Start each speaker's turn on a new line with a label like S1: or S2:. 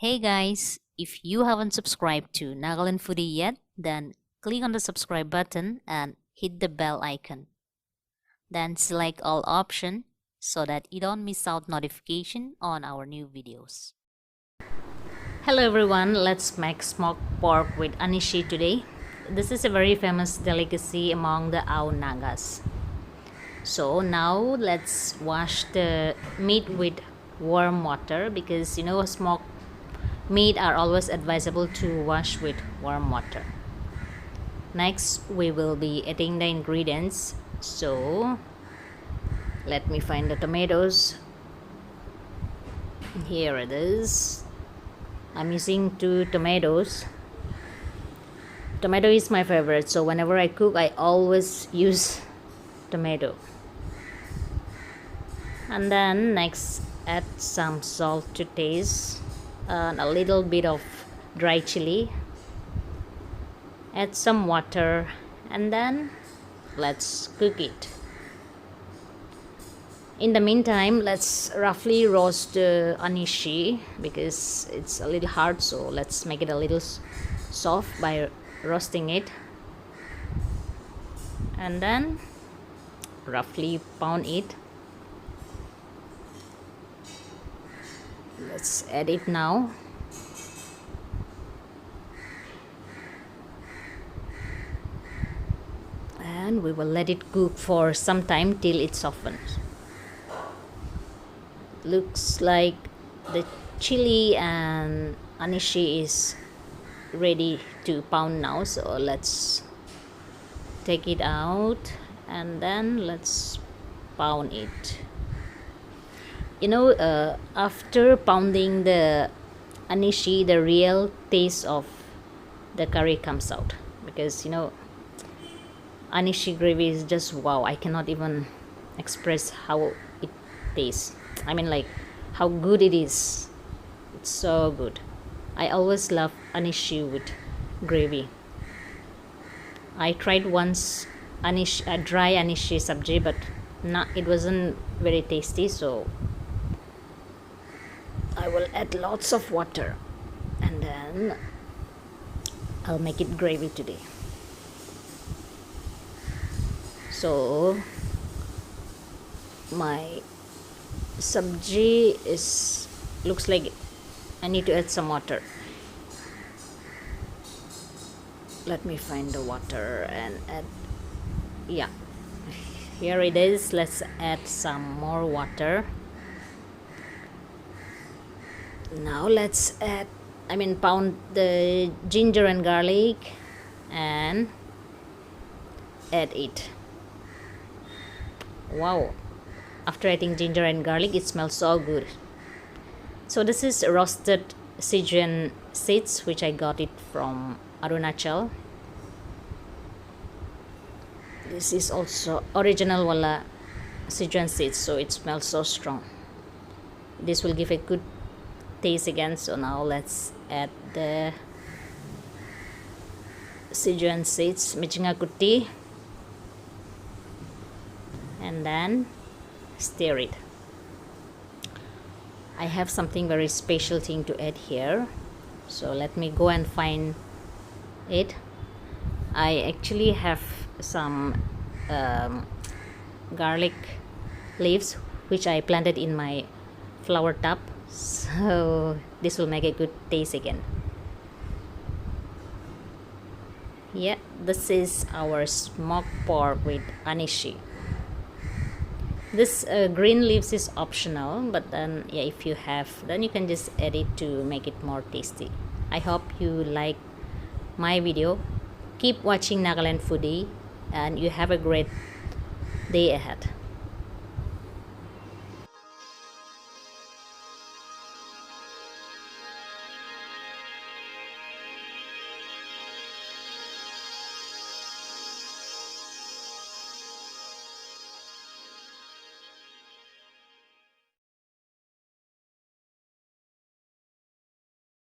S1: Hey guys, if you haven't subscribed to Nagaland Foodie yet, then click on the subscribe button and hit the bell icon. Then select all option so that you don't miss out notification on our new videos. Hello everyone, let's make smoked pork with Anishi today. This is a very famous delicacy among the Ao Nagas. So now let's wash the meat with warm water because smoked meat are always advisable to wash with warm water. Next we will be adding the ingredients. So let me find the tomatoes. Here it is. I'm using 2 tomatoes. Tomato is my favorite, so whenever I cook I always use tomato. And then next add some salt to taste and a little bit of dry chili. Add some water and then let's cook it. In the meantime, let's roughly roast the anishi because it's a little hard, so let's make it a little soft by roasting it. And then roughly pound it. Let's add it now. And we will let it cook for some time till it softens. Looks like the chili and anishi is ready to pound now, so let's take it out and then let's pound it. After pounding the anishi, the real taste of the curry comes out because anishi gravy is just wow. I cannot even express how it tastes. I mean, like, how good it is. It's so good. I always love anishi with gravy. I tried once dry anishi sabji, but it wasn't very tasty, so I will add lots of water and then I'll make it gravy today. So my sabji looks like I need to add some water. Let me find the water and add. Yeah, here it is. Let's add some more water. Now let's pound the ginger and garlic and add it. Wow, after adding ginger and garlic it smells so good. So this is roasted Sichuan seeds which I got it from Arunachal. This is also original wala Sichuan seeds, so it smells so strong. This will give a good taste again. So now let's add the Sichuan seeds, michinga kuti, and then stir it. I have something very special thing to add here, so let me go and find it. I actually have some garlic leaves which I planted in my flower tub, so this will make a good taste again. Yeah, this is our smoked pork with anishi. This green leaves is optional, but then yeah, if you have, then you can just add it to make it more tasty. I hope you like my video. Keep watching Nagaland Foodie and you have a great day ahead.